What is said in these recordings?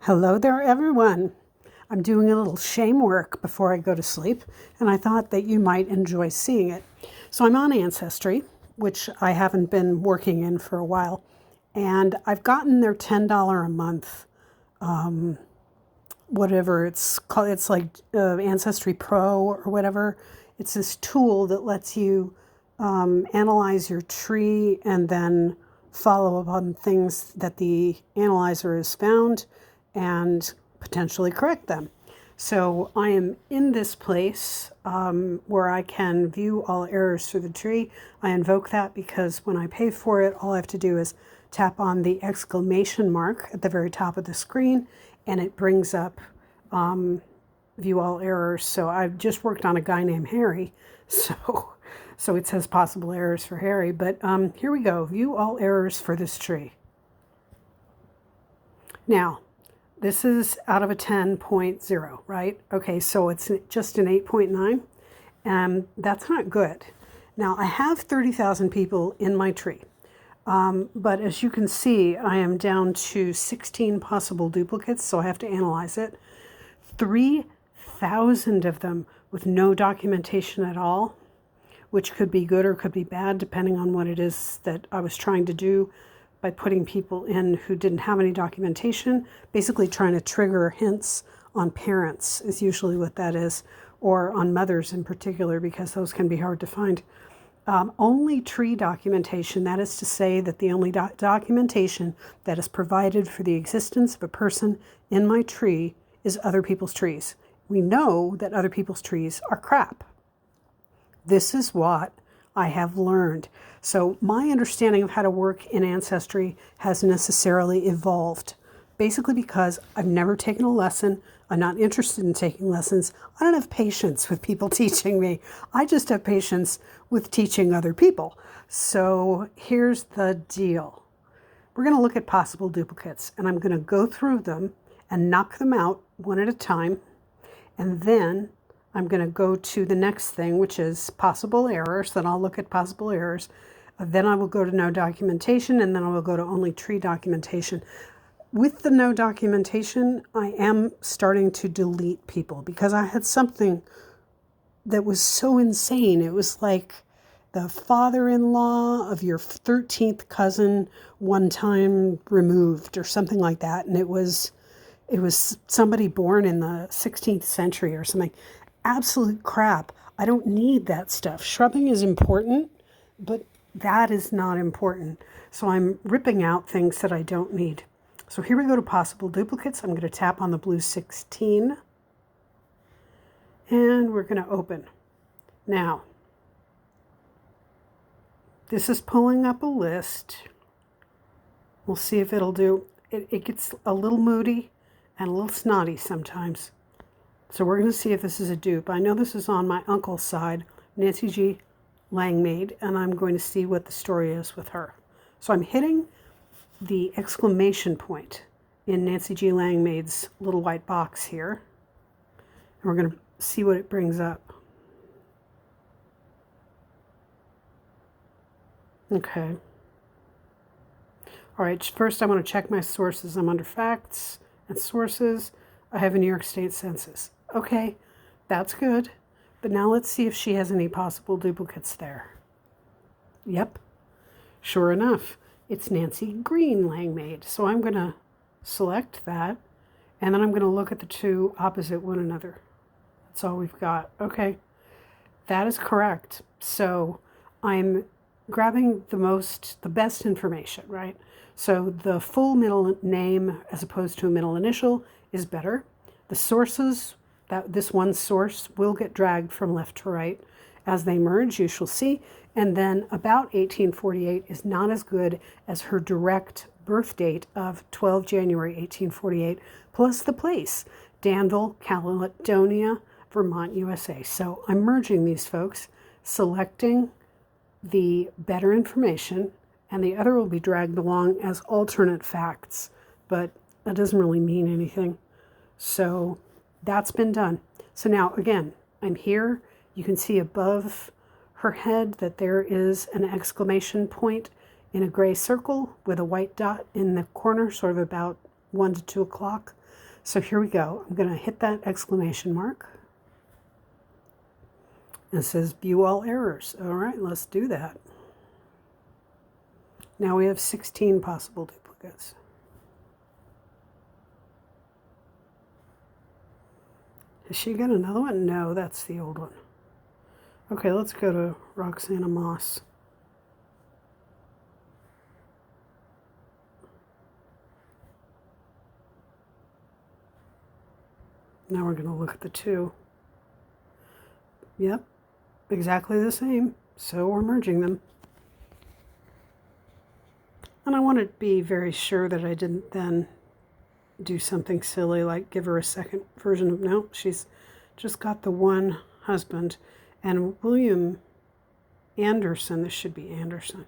Hello there, everyone. I'm doing a little shame work before I go to sleep, and I thought that you might enjoy seeing it. So I'm on Ancestry, which I haven't been working in for a while, and I've gotten their $10 a month, whatever it's called. It's like Ancestry Pro or whatever. It's this tool that lets you analyze your tree and then follow up on things that the analyzer has found and potentially correct them. So I am in this place where I can view all errors through the tree. I invoke that because when I pay for it, all I have to do is tap on the exclamation mark at the very top of the screen, and it brings up view all errors. So I've just worked on a guy named Harry, so it says possible errors for Harry. But here we go, view all errors for this tree. Now, this is out of a 10.0, right? Okay, so it's just an 8.9, and that's not good. Now, I have 30,000 people in my tree, but as you can see, I am down to 16 possible duplicates, so I have to analyze it. 3,000 of them with no documentation at all, which could be good or could be bad, depending on what it is that I was trying to do by putting people in who didn't have any documentation, basically trying to trigger hints on parents is usually what that is, or on mothers in particular, because those can be hard to find. Only tree documentation, that is to say that the only documentation that is provided for the existence of a person in my tree is other people's trees. We know that other people's trees are crap. This is what I have learned. So my understanding of how to work in Ancestry has necessarily evolved, basically because I've never taken a lesson. I'm not interested in taking lessons. I don't have patience with people teaching me. I just have patience with teaching other people. So here's the deal. We're going to look at possible duplicates, and I'm going to go through them and knock them out one at a time, and then I'm going to go to the next thing, which is possible errors. Then I'll look at possible errors. Then I will go to no documentation, and then I will go to only tree documentation. With the no documentation, I am starting to delete people because I had something that was so insane. It was like the father-in-law of your 13th cousin one time removed or something like that. And it was somebody born in the 16th century or something. Absolute crap. I don't need that stuff. Shrubbing is important, but that is not important. So I'm ripping out things that I don't need. So here we go to possible duplicates. I'm going to tap on the blue 16, and we're going to open. Now, this is pulling up a list. We'll see if it'll do. It gets a little moody and a little snotty sometimes. So we're going to see if this is a dupe. I know this is on my uncle's side, Nancy G. Langmaid, and I'm going to see what the story is with her. So I'm hitting the exclamation point in Nancy G. Langmaid's little white box here. And we're going to see what it brings up. Okay. All right, first I want to check my sources. I'm under facts and sources. I have a New York State Census. Okay, that's good. But now let's see if she has any possible duplicates there. Yep, sure enough, it's Nancy Green Langmaid. So I'm going to select that, and then I'm going to look at the two opposite one another. That's all we've got. Okay, that is correct. So I'm grabbing the best information, right? So the full middle name as opposed to a middle initial is better. The sources, this one source will get dragged from left to right as they merge, you shall see. And then about 1848 is not as good as her direct birth date of 12 January 1848, plus the place, Danville, Caledonia, Vermont, USA. So I'm merging these folks, selecting the better information, and the other will be dragged along as alternate facts, but that doesn't really mean anything. So that's been done. So now again, I'm here. You can see above her head that there is an exclamation point in a gray circle with a white dot in the corner, sort of about 1 to 2 o'clock. So here we go. I'm going to hit that exclamation mark. And it says view all errors. All right, let's do that. Now we have 16 possible duplicates. Has she got another one? No, that's the old one. Okay, let's go to Roxana Moss. Now we're going to look at the two. Yep, exactly the same. So we're merging them. And I want to be very sure that I didn't then do something silly like give her a second version of, no, she's just got the one husband. And William Anderson, this should be Anderson.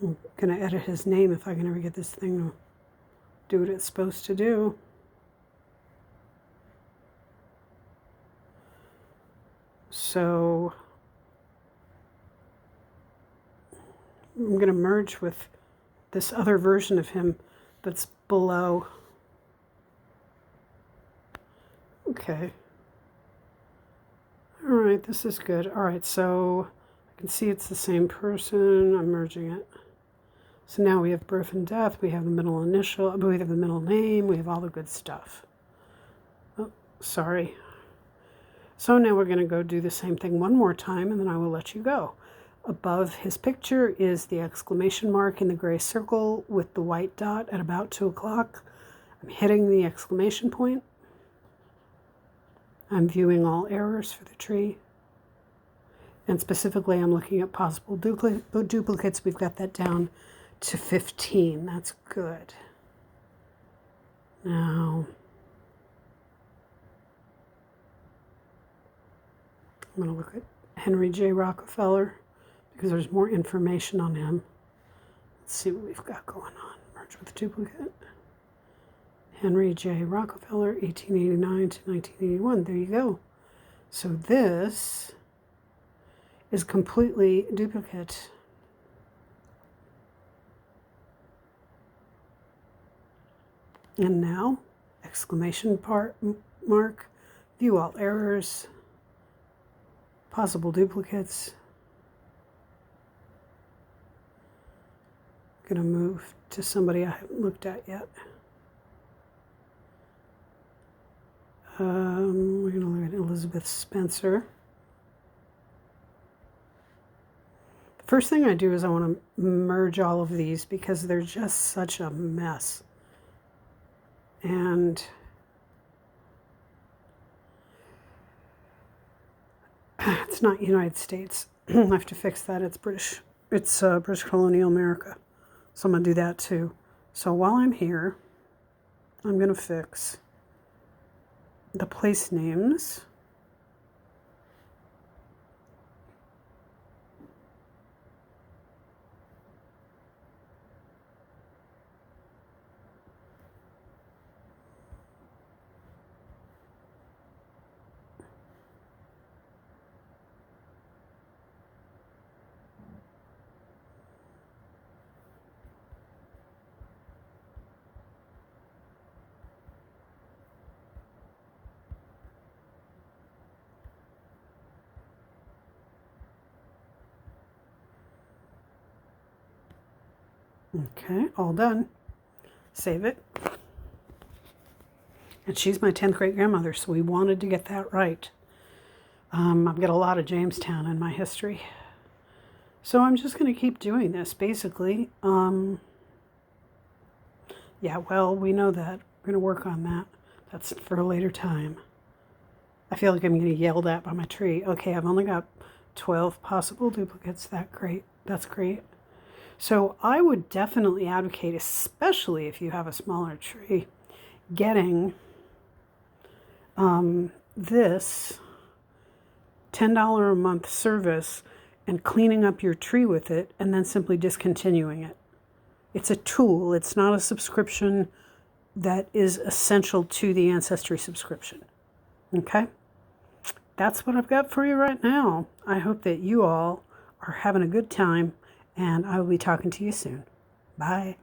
I'm going to edit his name if I can ever get this thing to do what it's supposed to do. So I'm going to merge with this other version of him that's below. Okay. All right, this is good. All right, so I can see it's the same person. I'm merging it. So now we have birth and death. We have the middle initial. We have the middle name. We have all the good stuff. Oh, sorry. So now we're going to go do the same thing one more time, and then I will let you go. Above his picture is the exclamation mark in the gray circle with the white dot at about 2 o'clock. I'm hitting the exclamation point. I'm viewing all errors for the tree. And specifically, I'm looking at possible duplicates. We've got that down to 15. That's good. Now, I'm going to look at Henry J. Rockefeller because there's more information on him. Let's see what we've got going on. Merge with duplicate. Henry J. Rockefeller, 1889 to 1981. There you go. So this is completely duplicate. And now, exclamation mark, view all errors, possible duplicates. I'm going to move to somebody I haven't looked at yet. We're going to look at Elizabeth Spencer. The first thing I do is I want to merge all of these because they're just such a mess. And it's not United States. I have to fix that. It's British. It's British colonial America. So I'm going to do that too. So while I'm here, I'm going to fix the place names. Okay, all done. Save it. And she's my 10th great grandmother, so we wanted to get that right. I've got a lot of Jamestown in my history. So I'm just going to keep doing this, basically. Yeah, well, we know that. We're going to work on that. That's for a later time. I feel like I'm getting yelled at by my tree. Okay, I've only got 12 possible duplicates. That's great. So I would definitely advocate, especially if you have a smaller tree, getting this $10 a month service and cleaning up your tree with it and then simply discontinuing it. It's a tool. It's not a subscription that is essential to the Ancestry subscription. Okay? That's what I've got for you right now. I hope that you all are having a good time, and I will be talking to you soon. Bye.